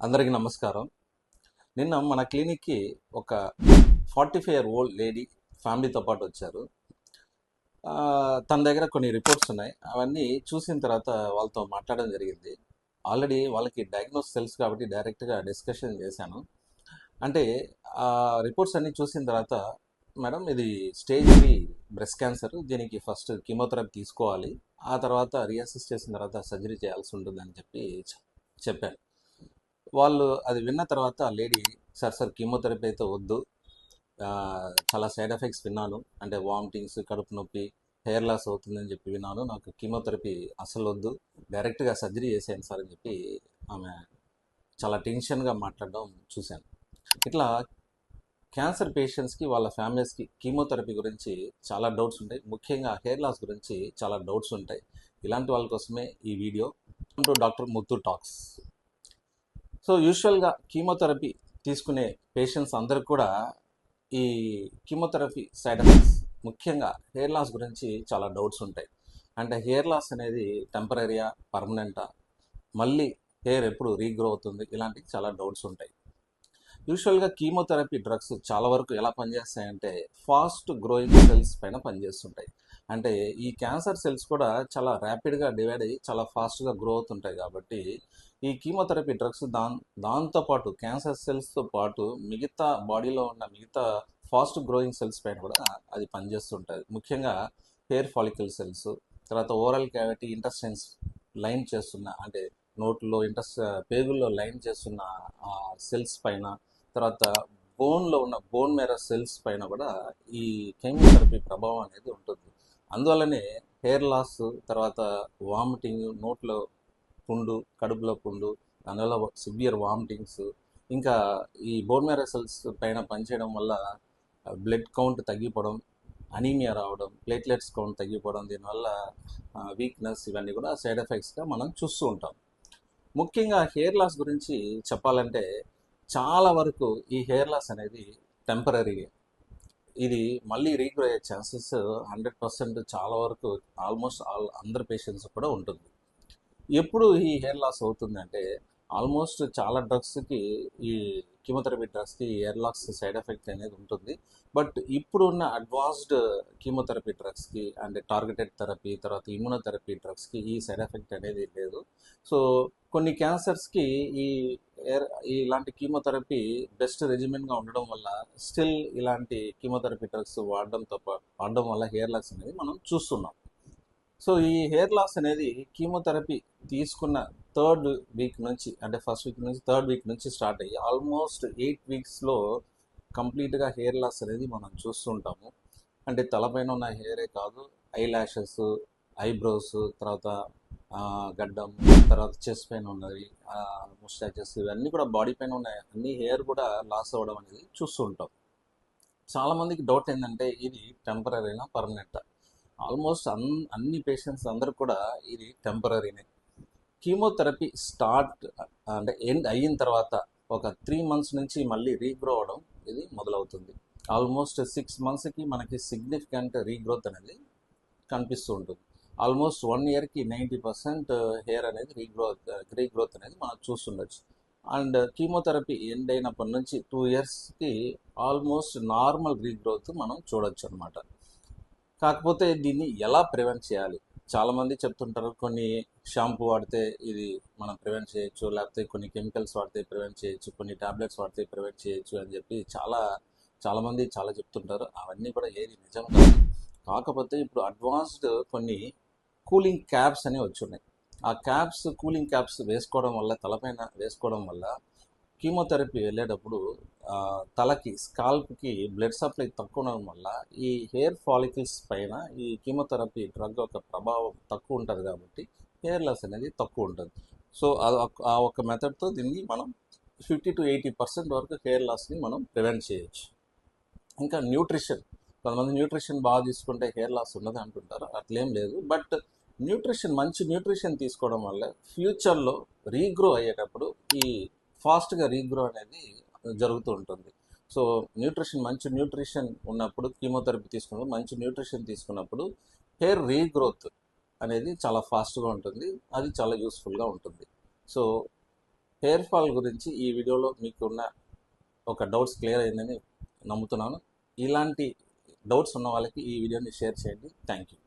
అందరికీ నమస్కారం. నిన్న మన క్లినిక్కి ఒక 45 ఓల్డ్ లేడీ ఫ్యామిలీతో పాటు వచ్చారు. తన దగ్గర కొన్ని రిపోర్ట్స్ ఉన్నాయి. అవన్నీ చూసిన తర్వాత వాళ్ళతో మాట్లాడడం జరిగింది. ఆల్రెడీ వాళ్ళకి డయాగ్నోస్ తెలుసు కాబట్టి డైరెక్ట్గా డిస్కషన్ చేశాను. అంటే ఆ రిపోర్ట్స్ అన్నీ చూసిన తర్వాత, మేడం ఇది స్టేజ్ 3 బ్రెస్ట్ క్యాన్సర్, దీనికి ఫస్ట్ కీమోథెరపీ తీసుకోవాలి, ఆ తర్వాత రీఅసెస్ చేసిన తర్వాత సర్జరీ చేయాల్సి ఉంటుందని చెప్పాను. వాళ్ళు అది విన్న తర్వాత ఆ లేడీ, సార్ కీమోథెరపీ అయితే వద్దు, ఆ, చాలా సైడ్ ఎఫెక్ట్స్ విన్నాను, అంటే వామిటింగ్స్, కడుపు నొప్పి, హెయిర్ లాస్ అవుతుందని చెప్పి విన్నాను, నాకు కీమోథెరపీ అసలు వద్దు, డైరెక్ట్గా సర్జరీ చేసేయండి సార్ అని చెప్పి ఆమె చాలా టెన్షన్గా మాట్లాడడం చూశాను. ఇట్లా క్యాన్సర్ పేషెంట్స్కి వాళ్ళ ఫ్యామిలీస్కి కీమోథెరపీ గురించి చాలా డౌట్స్ ఉంటాయి, ముఖ్యంగా హెయిర్ లాస్ గురించి చాలా డౌట్స్ ఉంటాయి. ఇలాంటి వాళ్ళ కోసమే ఈ video. Doctor Muthu talks. So యూజువల్గా కీమోథెరపీ తీసుకునే పేషెంట్స్ అందరికి కూడా ఈ కీమోథెరపీ సైడ్ ఎఫెక్ట్స్, ముఖ్యంగా హెయిర్ లాస్ గురించి చాలా డౌట్స్ ఉంటాయి. అంటే హెయిర్ లాస్ అనేది టెంపరీయా, పర్మనెంటా, మళ్ళీ హెయిర్ ఎప్పుడు రీగ్రో అవుతుంది, ఇలాంటివి చాలా డౌట్స్ ఉంటాయి. యూజువల్గా కీమోథెరపీ డ్రగ్స్ చాలా వరకు ఎలా పనిచేస్తాయంటే ఫాస్ట్ గ్రోయింగ్ సెల్స్ పైన పనిచేస్తుంటాయి. అంటే ఈ క్యాన్సర్ సెల్స్ కూడా చాలా ర్యాపిడ్గా డివైడ్ అయ్యి చాలా ఫాస్ట్గా గ్రో అవుతుంటాయి. కాబట్టి ఈ కీమోథెరపీ డ్రగ్స్ దాంతోపాటు క్యాన్సర్ సెల్స్తో పాటు మిగతా బాడీలో ఉన్న మిగతా ఫాస్ట్ గ్రోయింగ్ సెల్స్ పైన కూడా అది పనిచేస్తుంటుంది. ముఖ్యంగా హెయిర్ ఫాలికల్ సెల్స్, తర్వాత ఓరల్ క్యావిటీ, ఇంటెస్టైన్స్ లైన్ చేస్తున్న, అంటే నోట్లో పేగుల్లో లైన్ చేస్తున్న సెల్స్ పైన, తర్వాత బోన్లో ఉన్న బోన్ మేర సెల్స్ పైన కూడా ఈ కీమోథెరపీ ప్రభావం అనేది ఉంటుంది. అందువల్లనే హెయిర్ లాస్, తర్వాత వామిటింగ్, నోట్లో పుండు, కడుపులో పుండు, దానివల్ల సివియర్ వామిటింగ్స్, ఇంకా ఈ బోన్ మేర సెల్స్ పైన పనిచేయడం వల్ల బ్లడ్ కౌంట్ తగ్గిపోవడం, అనీమియా రావడం, ప్లేట్లెట్స్ కౌంట్ తగ్గిపోవడం, దీనివల్ల వీక్నెస్, ఇవన్నీ కూడా సైడ్ ఎఫెక్ట్స్గా మనం చూస్తూ ఉంటాం. ముఖ్యంగా హెయిర్ లాస్ గురించి చెప్పాలంటే చాలా వరకు ఈ హెయిర్ లాస్ అనేది టెంపరీ. ఇది మళ్ళీ రీగ్రో అయ్యే ఛాన్సెస్ 100% చాలా వరకు ఆల్మోస్ట్ అందరు పేషెంట్స్ కూడా ఉంటుంది. ఎప్పుడు ఈ హెయిర్ లాస్ అవుతుందంటే ఆల్మోస్ట్ చాలా డ్రగ్స్కి, ఈ కీమోథెరపీ డ్రగ్స్కి హెయిర్ లాస్ సైడ్ ఎఫెక్ట్ అనేది ఉంటుంది. బట్ ఇప్పుడున్న అడ్వాన్స్డ్ కీమోథెరపీ డ్రగ్స్కి, అంటే టార్గెటెడ్ థెరపీ, తర్వాత ఇమ్యూనోథెరపీ డ్రగ్స్కి ఈ సైడ్ ఎఫెక్ట్ అనేది లేదు. సో కొన్ని క్యాన్సర్స్కి ఈ ఇలాంటి కీమోథెరపీ బెస్ట్ రెజిమెంట్గా ఉండడం వల్ల స్టిల్ ఇలాంటి కీమోథెరపీ డ్రగ్స్ వాడడం వల్ల హెయిర్ లాస్ అనేది మనం చూస్తున్నాం. సో ఈ హెయిర్ లాస్ అనేది కీమోథెరపీ తీసుకున్న 3rd వీక్ నుంచి, అంటే ఫస్ట్ వీక్ నుంచి 3rd వీక్ నుంచి స్టార్ట్ అయ్యి ఆల్మోస్ట్ 8 వీక్స్లో కంప్లీట్గా హెయిర్ లాస్ అనేది మనం చూస్తుంటాము. అంటే తలపైన ఉన్న హెయిరే కాదు, ఐ ల్యాషెస్, ఐబ్రోస్, తర్వాత గడ్డం, తర్వాత చెస్ట్ పైన ఉన్నది, ముస్టాచెస్, ఇవన్నీ కూడా బాడీ పైన ఉన్న అన్ని హెయిర్ కూడా లాస్ అవ్వడం అనేది చూస్తూ ఉంటాం. చాలామందికి డౌట్ ఏంటంటే ఇది టెంపరీనా, పర్మనెంటా? ఆల్మోస్ట్ అన్ని పేషెంట్స్ అందరూ కూడా ఇది టెంపరీనే. కీమోథెరపీ స్టార్ట్, అంటే ఎండ్ అయిన తర్వాత ఒక 3 months నుంచి మళ్ళీ రీగ్రో అవడం ఇది మొదలవుతుంది. ఆల్మోస్ట్ 6 monthsకి మనకి సిగ్నిఫికెంట్ రీగ్రోత్ అనేది కనిపిస్తూ ఉంటుంది. ఆల్మోస్ట్ 1 yearకి 90% హెయిర్ అనేది రీగ్రోత్ అనేది మనం చూస్తుండొచ్చు. అండ్ కీమోథెరపీ ఎండ్ అయినప్పటి నుంచి 2 yearsకి ఆల్మోస్ట్ నార్మల్ రీగ్రోత్ మనం చూడొచ్చు అనమాట. కాకపోతే దీన్ని ఎలా ప్రివెంట్ చేయాలి? చాలామంది చెప్తుంటారు, కొన్ని షాంపూ వాడితే ఇది మనం ప్రివెంట్ చేయొచ్చు, లేకపోతే కొన్ని కెమికల్స్ వాడితే ప్రివెంట్ చేయొచ్చు, కొన్ని టాబ్లెట్స్ వాడితే ప్రివెంట్ చేయొచ్చు అని చెప్పి చాలామంది చాలా చెప్తుంటారు. అవన్నీ కూడా ఏది నిజం కాదు. కాకపోతే ఇప్పుడు అడ్వాన్స్డ్ కొన్ని కూలింగ్ క్యాప్స్ అనేవి వచ్చున్నాయి. ఆ కూలింగ్ క్యాప్స్ వేసుకోవడం వల్ల, తలపైన వేసుకోవడం వల్ల కీమోథెరపీ వెళ్ళేటప్పుడు తలకి, స్కాల్ప్కి బ్లడ్ సప్లై తక్కువ ఉండడం వల్ల ఈ హెయిర్ ఫాలికల్స్ పైన ఈ కీమోథెరపీ డ్రగ్ యొక్క ప్రభావం తక్కువ ఉంటుంది. కాబట్టి హెయిర్ లాస్ అనేది తక్కువ ఉంటుంది. సో ఆ ఒక మెథడ్తో దీన్ని మనం 50 to 80% వరకు హెయిర్ లాస్ని మనం ప్రివెంట్ చేయొచ్చు. ఇంకా న్యూట్రిషన్, కొంతమంది న్యూట్రిషన్ బాగా తీసుకుంటే హెయిర్ లాస్ ఉన్నది అంటుంటారు. అట్లేం లేదు. బట్ మంచి న్యూట్రిషన్ తీసుకోవడం వల్ల ఫ్యూచర్లో రీగ్రో అయ్యేటప్పుడు ఈ ఫాస్ట్గా రీగ్రో అనేది జరుగుతూ ఉంటుంది. సో మంచి న్యూట్రిషన్ ఉన్నప్పుడు, కీమోథెరపీ తీసుకున్నప్పుడు మంచి న్యూట్రిషన్ తీసుకున్నప్పుడు హెయిర్ రీగ్రోత్ అనేది చాలా ఫాస్ట్గా ఉంటుంది. అది చాలా యూస్ఫుల్గా ఉంటుంది. సో హెయిర్ ఫాల్ గురించి ఈ వీడియోలో మీకున్న ఒక డౌట్స్ క్లియర్ అయిందని నమ్ముతున్నాను. ఇలాంటి డౌట్స్ ఉన్న వాళ్ళకి ఈ వీడియోని షేర్ చేయండి. Thank you.